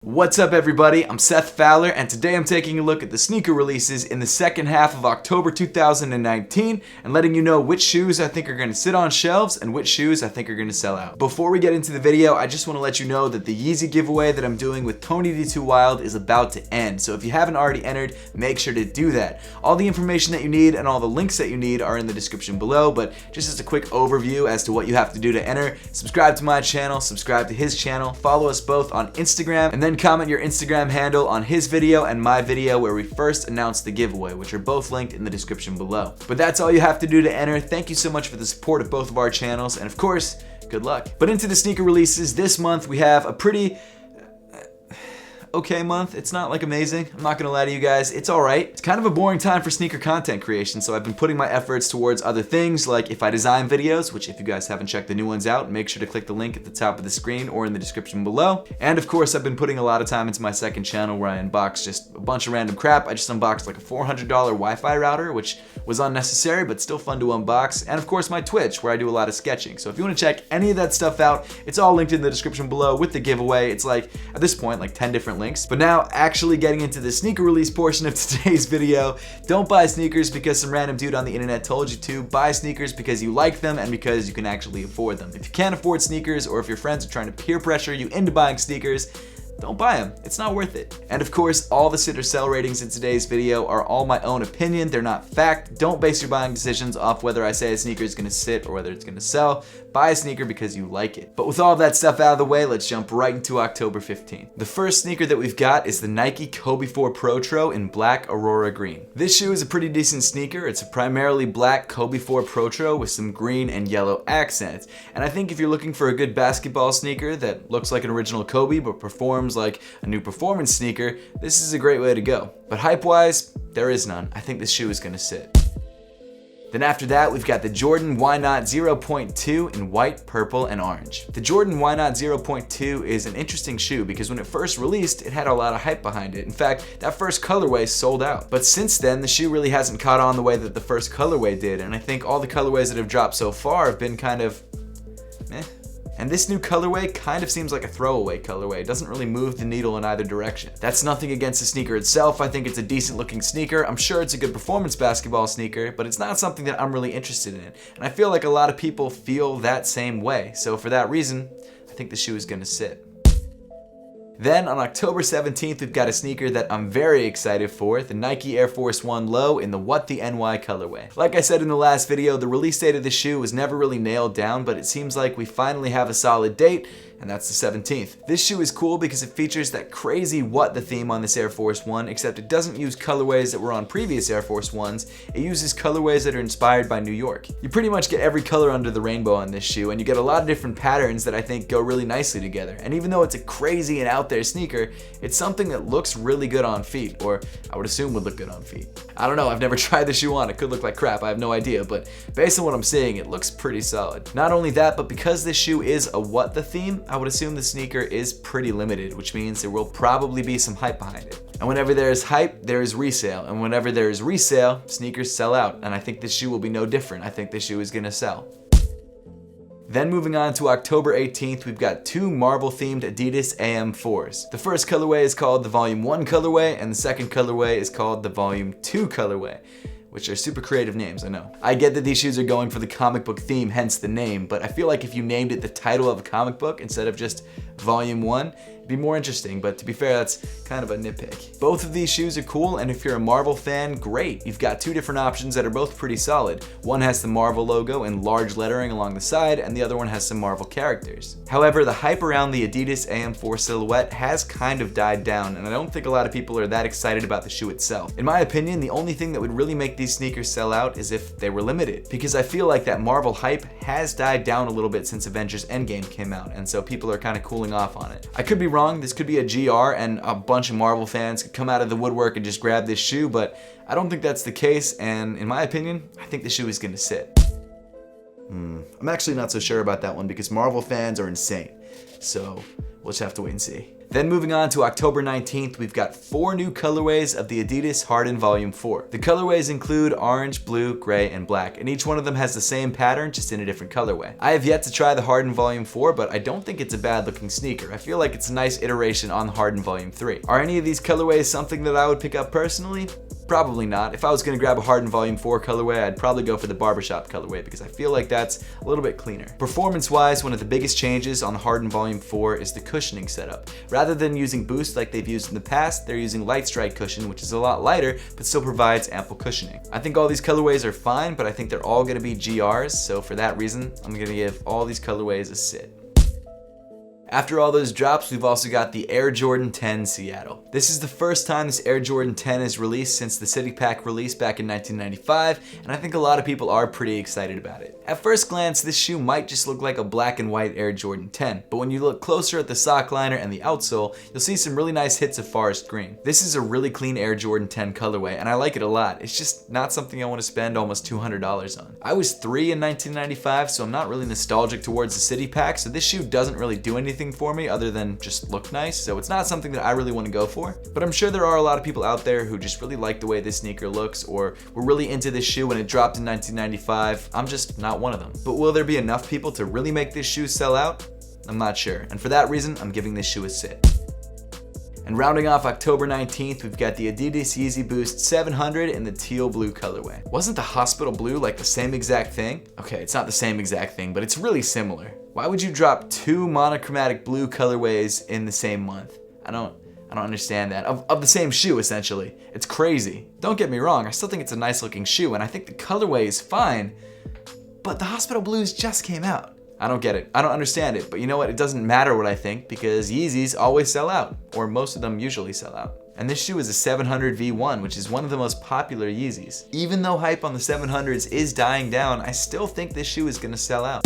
What's up everybody, I'm Seth Fowler and today I'm taking a look at the sneaker releases in the second half of October 2019 and letting you know which shoes I think are going to sit on shelves and which shoes I think are going to sell out. Before we get into the video, I just want to let you know that the Yeezy giveaway that I'm doing with Tony D2 Wild is about to end, so if you haven't already entered, make sure to do that. All the information that you need and all the links that you need are in the description below, but just as a quick overview as to what you have to do to enter, subscribe to my channel, subscribe to his channel, follow us both on Instagram, and then comment your Instagram handle on his video and my video where we first announced the giveaway, which are both linked in the description below. But that's all you have to do to enter. Thank you so much for the support of both of our channels, and of course, good luck. But into the sneaker releases, this month we have a pretty okay month. It's not like amazing, I'm not gonna lie to you guys, it's alright. It's kind of a boring time for sneaker content creation, so I've been putting my efforts towards other things, like if I design videos, which if you guys haven't checked the new ones out, make sure to click the link at the top of the screen or in the description below. And of course, I've been putting a lot of time into my second channel where I unbox just a bunch of random crap. I just unboxed like a $400 Wi-Fi router, which was unnecessary, but still fun to unbox. And of course, my Twitch, where I do a lot of sketching. So if you wanna check any of that stuff out, it's all linked in the description below with the giveaway. It's like, at this point, like 10 different links. But now, actually getting into the sneaker release portion of today's video, don't buy sneakers because some random dude on the internet told you to. Buy sneakers because you like them and because you can actually afford them. If you can't afford sneakers, or if your friends are trying to peer pressure you into buying sneakers, don't buy them. It's not worth it. And of course, all the sit or sell ratings in today's video are all my own opinion. They're not fact. Don't base your buying decisions off whether I say a sneaker is gonna sit or whether it's gonna sell. Buy a sneaker because you like it. But with all that stuff out of the way, let's jump right into October 15th. The first sneaker that we've got is the Nike Kobe 4 ProTRO in black Aurora green. This shoe is a pretty decent sneaker. It's a primarily black Kobe 4 ProTRO with some green and yellow accents. And I think if you're looking for a good basketball sneaker that looks like an original Kobe but performs like a new performance sneaker, this is a great way to go. But hype-wise, there is none. I think this shoe is gonna sit. Then after that, we've got the Jordan Why Not 0.2 in white, purple, and orange. The Jordan Why Not 0.2 is an interesting shoe because when it first released, it had a lot of hype behind it. In fact, that first colorway sold out. But since then, the shoe really hasn't caught on the way that the first colorway did, and I think all the colorways that have dropped so far have been kind of meh. And this new colorway kind of seems like a throwaway colorway. It doesn't really move the needle in either direction. That's nothing against the sneaker itself. I think it's a decent looking sneaker. I'm sure it's a good performance basketball sneaker, but it's not something that I'm really interested in. And I feel like a lot of people feel that same way. So for that reason, I think the shoe is gonna sit. Then on October 17th, we've got a sneaker that I'm very excited for, the Nike Air Force 1 Low in the What the NY colorway. Like I said in the last video, the release date of the shoe was never really nailed down, but it seems like we finally have a solid date, and that's the 17th. This shoe is cool because it features that crazy What the theme on this Air Force 1, except it doesn't use colorways that were on previous Air Force 1s, it uses colorways that are inspired by New York. You pretty much get every color under the rainbow on this shoe, and you get a lot of different patterns that I think go really nicely together. And even though it's a crazy and out there sneaker, it's something that looks really good on feet, or I would assume would look good on feet. I don't know, I've never tried the shoe on, it could look like crap, I have no idea, but based on what I'm seeing, it looks pretty solid. Not only that, but because this shoe is a What the theme, I would assume the sneaker is pretty limited, which means there will probably be some hype behind it. And whenever there is hype, there is resale, and whenever there is resale, sneakers sell out, and I think this shoe will be no different. I think this shoe is gonna sell. Then moving on to October 18th, we've got two Marvel-themed Adidas AM4s. The first colorway is called the Volume 1 colorway, and the second colorway is called the Volume 2 colorway, which are super creative names, I know. I get that these shoes are going for the comic book theme, hence the name, but I feel like if you named it the title of a comic book instead of just Volume 1, it'd be more interesting, but to be fair, that's kind of a nitpick. Both of these shoes are cool, and if you're a Marvel fan, great. You've got two different options that are both pretty solid. One has the Marvel logo in large lettering along the side, and the other one has some Marvel characters. However, the hype around the Adidas AM4 silhouette has kind of died down, and I don't think a lot of people are that excited about the shoe itself. In my opinion, the only thing that would really make these sneakers sell out is if they were limited, because I feel like that Marvel hype has died down a little bit since Avengers Endgame came out, and so people are kind of cooling off on it. I could be wrong, this could be a GR and a bunch of Marvel fans could come out of the woodwork and just grab this shoe, but I don't think that's the case, and in my opinion, I think the shoe is gonna sit. I'm actually not so sure about that one because Marvel fans are insane, so we'll just have to wait and see. Then moving on to October 19th, we've got 4 new colorways of the Adidas Harden Volume 4. The colorways include orange, blue, gray, and black, and each one of them has the same pattern, just in a different colorway. I have yet to try the Harden Volume 4, but I don't think it's a bad looking sneaker. I feel like it's a nice iteration on the Harden Volume 3. Are any of these colorways something that I would pick up personally? Probably not. If I was gonna grab a Harden Volume 4 colorway, I'd probably go for the barbershop colorway because I feel like that's a little bit cleaner. Performance-wise, one of the biggest changes on the Harden Volume 4 is the cushioning setup. Rather than using boost like they've used in the past, they're using light strike cushion, which is a lot lighter, but still provides ample cushioning. I think all these colorways are fine, but I think they're all gonna be GRs, so for that reason, I'm gonna give all these colorways a sit. After all those drops, we've also got the Air Jordan 10 Seattle. This is the first time this Air Jordan 10 is released since the City Pack release back in 1995, and I think a lot of people are pretty excited about it. At first glance, this shoe might just look like a black and white Air Jordan 10, but when you look closer at the sock liner and the outsole, you'll see some really nice hits of forest green. This is a really clean Air Jordan 10 colorway, and I like it a lot. It's just not something I want to spend almost $200 on. I was 3 in 1995, so I'm not really nostalgic towards the City Pack, so this shoe doesn't really do anything for me other than just look nice, so it's not something that I really want to go for. But I'm sure there are a lot of people out there who just really like the way this sneaker looks, or were really into this shoe when it dropped in 1995. I'm just not one of them. But will there be enough people to really make this shoe sell out? I'm not sure, and for that reason, I'm giving this shoe a sit. And rounding off October 19th, we've got the Adidas Yeezy Boost 700 in the teal blue colorway. Wasn't the hospital blue like the same exact thing? Okay, it's not the same exact thing, but it's really similar. Why would you drop 2 monochromatic blue colorways in the same month? I don't understand that. Of the same shoe, essentially. It's crazy. Don't get me wrong, I still think it's a nice looking shoe, and I think the colorway is fine, but the hospital blues just came out. I don't get it. I don't understand it, but you know what? It doesn't matter what I think because Yeezys always sell out, or most of them usually sell out. And this shoe is a 700 V1, which is one of the most popular Yeezys. Even though hype on the 700s is dying down, I still think this shoe is gonna sell out.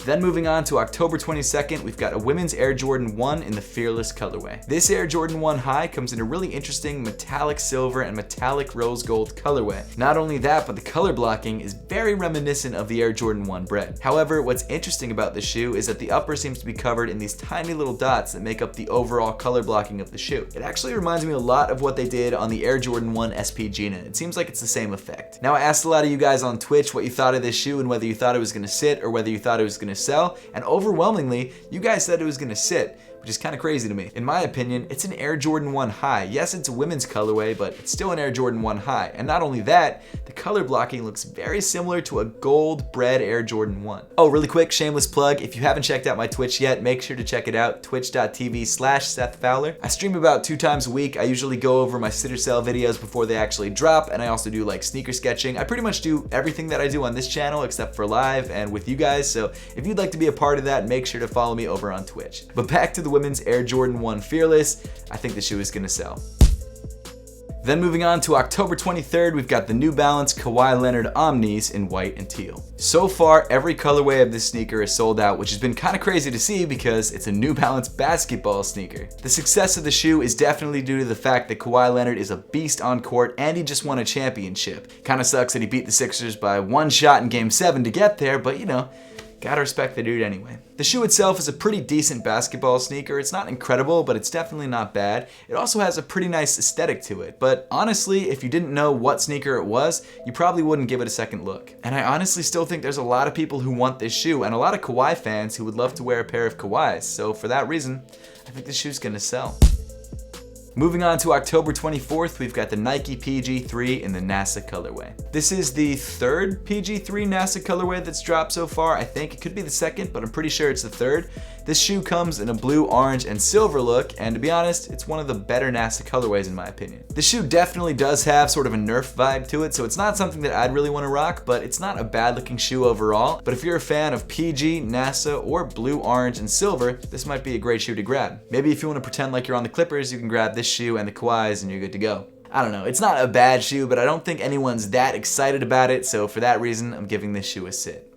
Then moving on to October 22nd, we've got a women's Air Jordan 1 in the Fearless colorway. This Air Jordan 1 high comes in a really interesting metallic silver and metallic rose gold colorway. Not only that, but the color blocking is very reminiscent of the Air Jordan 1 Bread. However, what's interesting about the shoe is that the upper seems to be covered in these tiny little dots that make up the overall color blocking of the shoe. It actually reminds me a lot of what they did on the Air Jordan 1 SP Gina. It seems like it's the same effect. Now, I asked a lot of you guys on Twitch what you thought of this shoe and whether you thought it was gonna sit or whether you thought it was gonna sell, and overwhelmingly, you guys said it was gonna sit, which is kind of crazy to me. In my opinion, it's an Air Jordan 1 high. Yes, it's a women's colorway, but it's still an Air Jordan 1 high. And not only that, the color blocking looks very similar to a gold bread Air Jordan 1. Oh, really quick, shameless plug. If you haven't checked out my Twitch yet, make sure to check it out, twitch.tv/Seth Fowler. I stream about 2 times a week. I usually go over my sitter sale videos before they actually drop, and I also do like sneaker sketching. I pretty much do everything that I do on this channel except for live and with you guys, so if you'd like to be a part of that, make sure to follow me over on Twitch. But back to the women's Air Jordan 1 Fearless, I think the shoe is gonna sell. Then moving on to October 23rd, we've got the New Balance Kawhi Leonard Omnis in white and teal. So far, every colorway of this sneaker is sold out, which has been kind of crazy to see because it's a New Balance basketball sneaker. The success of the shoe is definitely due to the fact that Kawhi Leonard is a beast on court and he just won a championship. Kinda sucks that he beat the Sixers by 1 shot in Game 7 to get there, but you know, gotta respect the dude anyway. The shoe itself is a pretty decent basketball sneaker. It's not incredible, but it's definitely not bad. It also has a pretty nice aesthetic to it. But honestly, if you didn't know what sneaker it was, you probably wouldn't give it a second look. And I honestly still think there's a lot of people who want this shoe and a lot of Kawhi fans who would love to wear a pair of Kawhis. So for that reason, I think this shoe's gonna sell. Moving on to October 24th, we've got the Nike PG3 in the NASA colorway. This is the 3rd PG3 NASA colorway that's dropped so far. I think it could be the 2nd, but I'm pretty sure it's the 3rd. This shoe comes in a blue, orange, and silver look, and to be honest, it's one of the better NASA colorways in my opinion. The shoe definitely does have sort of a Nerf vibe to it, so it's not something that I'd really want to rock, but it's not a bad looking shoe overall. But if you're a fan of PG, NASA, or blue, orange, and silver, this might be a great shoe to grab. Maybe if you want to pretend like you're on the Clippers, you can grab this shoe and the Kawhis and you're good to go. I don't know, it's not a bad shoe, but I don't think anyone's that excited about it, so for that reason, I'm giving this shoe a sit.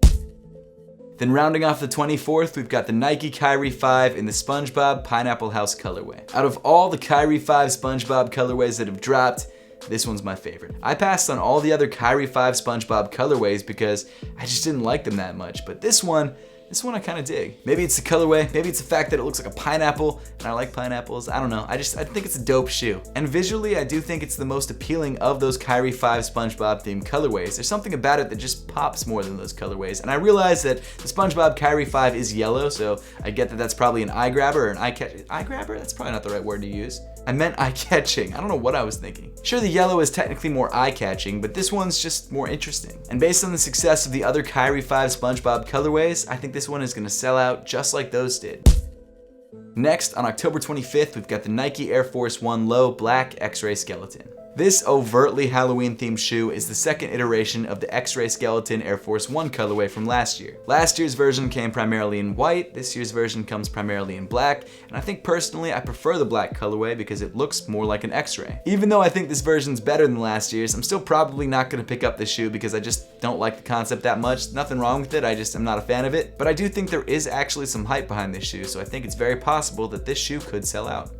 Then rounding off the 24th, we've got the Nike Kyrie 5 in the SpongeBob Pineapple House colorway. Out of all the Kyrie 5 SpongeBob colorways that have dropped, this one's my favorite. I passed on all the other Kyrie 5 SpongeBob colorways because I just didn't like them that much, but this one this one I kind of dig. Maybe it's the colorway, maybe it's the fact that it looks like a pineapple, and I like pineapples. I don't know. I think it's a dope shoe. And visually, I do think it's the most appealing of those Kyrie 5 SpongeBob themed colorways. There's something about it that just pops more than those colorways. And I realize that the SpongeBob Kyrie 5 is yellow, so I get that that's probably an eye grabber or an eye catch. Eye grabber? That's probably not the right word to use. I meant eye-catching. I don't know what I was thinking. Sure, the yellow is technically more eye-catching, but this one's just more interesting. And based on the success of the other Kyrie 5 SpongeBob colorways, I think this one is gonna sell out just like those did. Next, on October 25th, we've got the Nike Air Force 1 Low Black X-Ray Skeleton. This overtly Halloween-themed shoe is the second iteration of the X-Ray Skeleton Air Force 1 colorway from last year. Last year's version came primarily in white, this year's version comes primarily in black, and I think personally I prefer the black colorway because it looks more like an X-ray. Even though I think this version's better than last year's, I'm still probably not going to pick up this shoe because I just don't like the concept that much. Nothing wrong with it, I just am not a fan of it. But I do think there is actually some hype behind this shoe, so I think it's very possible that this shoe could sell out.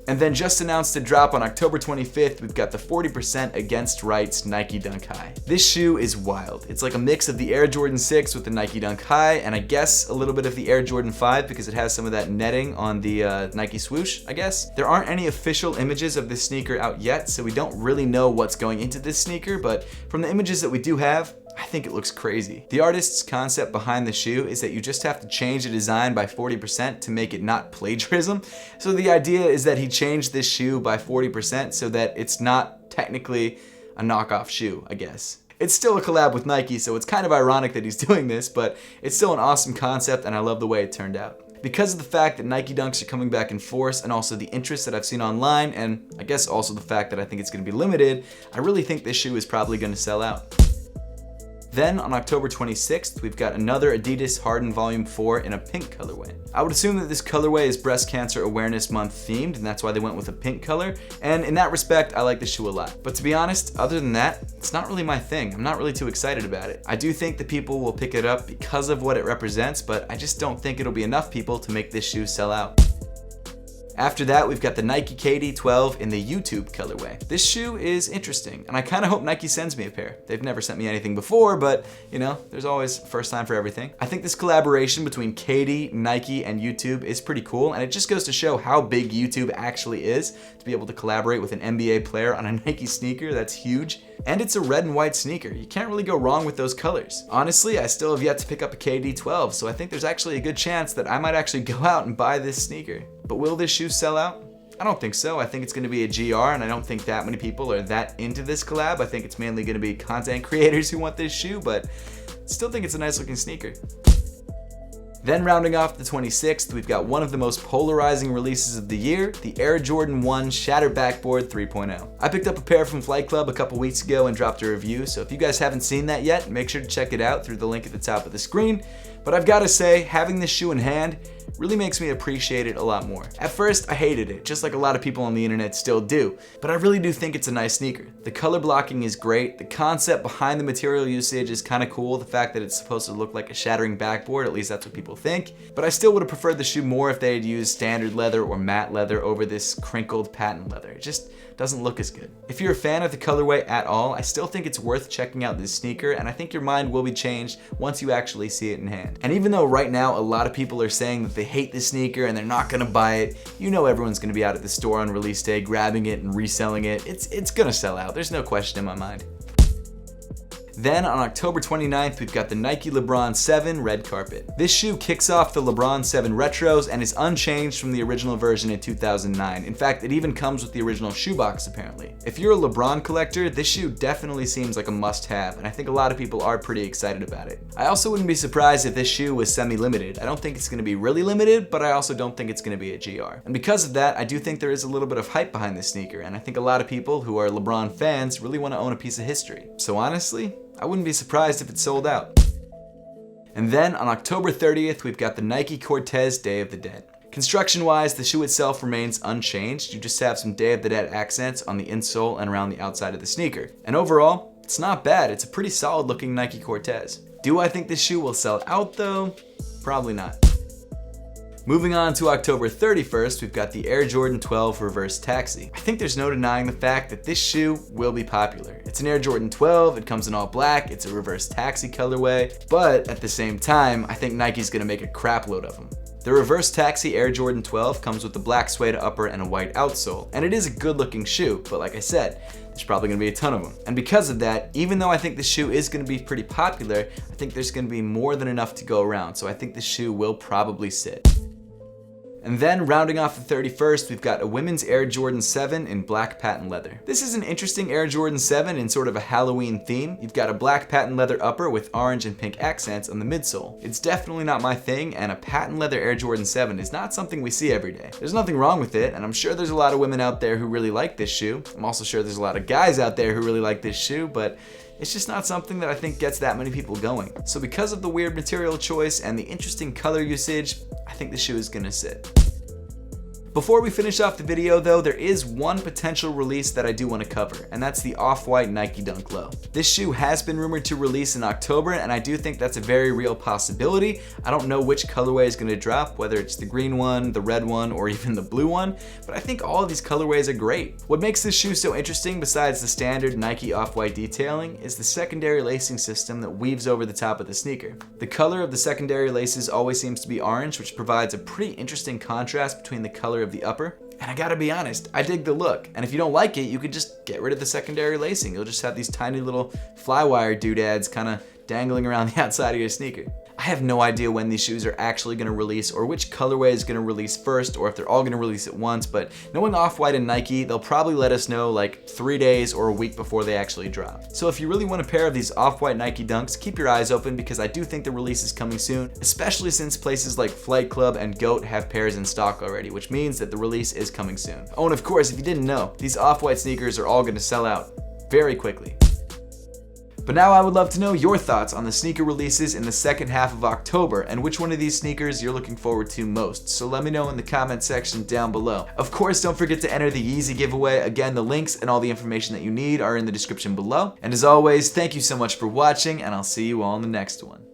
And then just announced to drop on October 25th, we've got the 40% Against Rights Nike Dunk High. This shoe is wild. It's like a mix of the Air Jordan 6 with the Nike Dunk High, and I guess a little bit of the Air Jordan 5 because it has some of that netting on the Nike swoosh, I guess. There aren't any official images of this sneaker out yet, so we don't really know what's going into this sneaker, but from the images that we do have, I think it looks crazy. The artist's concept behind the shoe is that you just have to change the design by 40% to make it not plagiarism. So the idea is that he changed this shoe by 40% so that it's not technically a knockoff shoe, I guess. It's still a collab with Nike, so it's kind of ironic that he's doing this, but it's still an awesome concept and I love the way it turned out. Because of the fact that Nike Dunks are coming back in force and also the interest that I've seen online, and I guess also the fact that I think it's going to be limited, I really think this shoe is probably going to sell out. Then on October 26th, we've got another Adidas Harden Volume 4 in a pink colorway. I would assume that this colorway is Breast Cancer Awareness Month themed, and that's why they went with a pink color, and in that respect, I like the shoe a lot. But to be honest, other than that, it's not really my thing. I'm not really too excited about it. I do think that people will pick it up because of what it represents, but I just don't think it'll be enough people to make this shoe sell out. After that, we've got the Nike KD12 in the YouTube colorway. This shoe is interesting, and I kind of hope Nike sends me a pair. They've never sent me anything before, but you know, there's always first time for everything. I think this collaboration between KD, Nike, and YouTube is pretty cool, and it just goes to show how big YouTube actually is. To be able to collaborate with an NBA player on a Nike sneaker, that's huge. And it's a red and white sneaker. You can't really go wrong with those colors. Honestly, I still have yet to pick up a KD12, so I think there's actually a good chance that I might actually go out and buy this sneaker. But will this shoe sell out? I don't think so. I think it's going to be a GR, and I don't think that many people are that into this collab. I think it's mainly going to be content creators who want this shoe, but still think it's a nice looking sneaker. Then rounding off the 26th, we've got one of the most polarizing releases of the year, the Air Jordan 1 Shatter Backboard 3.0. I picked up a pair from Flight Club a couple weeks ago and dropped a review, so if you guys haven't seen that yet, make sure to check it out through the link at the top of the screen. But I've got to say, having this shoe in hand really makes me appreciate it a lot more. At first, I hated it, just like a lot of people on the internet still do, but I really do think it's a nice sneaker. The color blocking is great, the concept behind the material usage is kind of cool, the fact that it's supposed to look like a shattering backboard, at least that's what people think, but I still would have preferred the shoe more if they had used standard leather or matte leather over this crinkled patent leather. It just doesn't look as good. If you're a fan of the colorway at all, I still think it's worth checking out this sneaker, and I think your mind will be changed once you actually see it in hand. And even though right now a lot of people are saying that they hate this sneaker and they're not gonna buy it, you know everyone's gonna be out at the store on release day grabbing it and reselling it. It's gonna sell out, there's no question in my mind. Then on October 29th, we've got the Nike LeBron 7 Red Carpet. This shoe kicks off the LeBron 7 Retros and is unchanged from the original version in 2009. In fact, it even comes with the original shoebox apparently. If you're a LeBron collector, this shoe definitely seems like a must-have, and I think a lot of people are pretty excited about it. I also wouldn't be surprised if this shoe was semi-limited. I don't think it's gonna be really limited, but I also don't think it's gonna be a GR. And because of that, I do think there is a little bit of hype behind this sneaker, and I think a lot of people who are LeBron fans really wanna own a piece of history. So honestly, I wouldn't be surprised if it sold out. And then on October 30th, we've got the Nike Cortez Day of the Dead. Construction-wise, the shoe itself remains unchanged. You just have some Day of the Dead accents on the insole and around the outside of the sneaker. And overall, it's not bad. It's a pretty solid looking Nike Cortez. Do I think this shoe will sell out though? Probably not. Moving on to October 31st, we've got the Air Jordan 12 Reverse Taxi. I think there's no denying the fact that this shoe will be popular. It's an Air Jordan 12, it comes in all black, it's a reverse taxi colorway, but at the same time, I think Nike's gonna make a crap load of them. The Reverse Taxi Air Jordan 12 comes with a black suede upper and a white outsole, and it is a good looking shoe, but like I said, there's probably gonna be a ton of them. And because of that, even though I think the shoe is gonna be pretty popular, I think there's gonna be more than enough to go around, so I think the shoe will probably sit. And then rounding off the 31st, we've got a women's Air Jordan 7 in black patent leather. This is an interesting Air Jordan 7 in sort of a Halloween theme. You've got a black patent leather upper with orange and pink accents on the midsole. It's definitely not my thing, and a patent leather Air Jordan 7 is not something we see every day. There's nothing wrong with it, and I'm sure there's a lot of women out there who really like this shoe. I'm also sure there's a lot of guys out there who really like this shoe, but it's just not something that I think gets that many people going. So because of the weird material choice and the interesting color usage, I think the shoe is gonna sit. Before we finish off the video though, there is one potential release that I do want to cover, and that's the off-white Nike Dunk Low. This shoe has been rumored to release in October, and I do think that's a very real possibility. I don't know which colorway is going to drop, whether it's the green one, the red one, or even the blue one, but I think all of these colorways are great. What makes this shoe so interesting besides the standard Nike off-white detailing is the secondary lacing system that weaves over the top of the sneaker. The color of the secondary laces always seems to be orange, which provides a pretty interesting contrast between the color of the upper. And I gotta be honest, I dig the look. And if you don't like it, you could just get rid of the secondary lacing. You'll just have these tiny little flywire doodads kind of dangling around the outside of your sneaker. I have no idea when these shoes are actually going to release or which colorway is going to release first or if they're all going to release at once, but knowing Off-White and Nike, they'll probably let us know like 3 days or a week before they actually drop. So if you really want a pair of these Off-White Nike Dunks, keep your eyes open because I do think the release is coming soon, especially since places like Flight Club and GOAT have pairs in stock already, which means that the release is coming soon. Oh, and of course, if you didn't know, these Off-White sneakers are all going to sell out very quickly. But now I would love to know your thoughts on the sneaker releases in the second half of October and which one of these sneakers you're looking forward to most. So let me know in the comment section down below. Of course, don't forget to enter the Yeezy giveaway. Again, the links and all the information that you need are in the description below. And as always, thank you so much for watching, and I'll see you all in the next one.